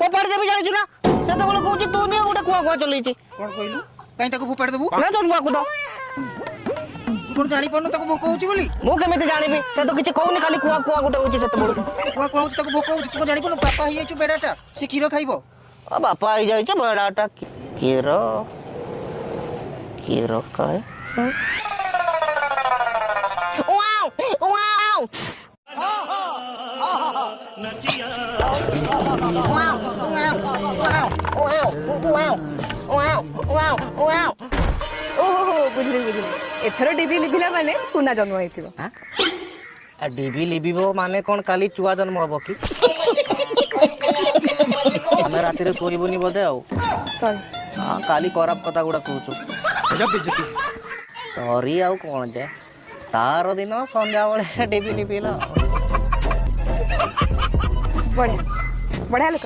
फोपाड़ी देबी जानिछु ना से तो बोले कहूची तू नहीं गोटे कुआ कुआ चलैछि कोन कहलु काई ताको फोपाड़ी देबू ना तो बुआ को दो कोन जानि पनु ताको भोक होउची बोली मु केमिति जानिबी से तो किछि कहूनी खाली कुआ कुआ गोटे होछि सेते बड़ कुआ कहउची ताको भोक होउची तू जानि पनु पापा ही आइछु बेडाटा से कीरो खाइबो आ बापा आई जाइछे बड़ाटा कीरो कीरो काय वाओ वाओ बुझली बुझली एथर डीबी लिभिला माने कुना जन्म होइथिबो डीबी लिबिबो माने कोन काली चुआ जन्म हबो कि हमें राति रे सोइबोनी बोधे आउ सॉरी हां काली खराब कथा गुडा कहूछु जब बेइज्जती सॉरी आउ कोन जे तार दिन संध्या बेले डीबी लिबिला बढ़िया बढ़िया लोक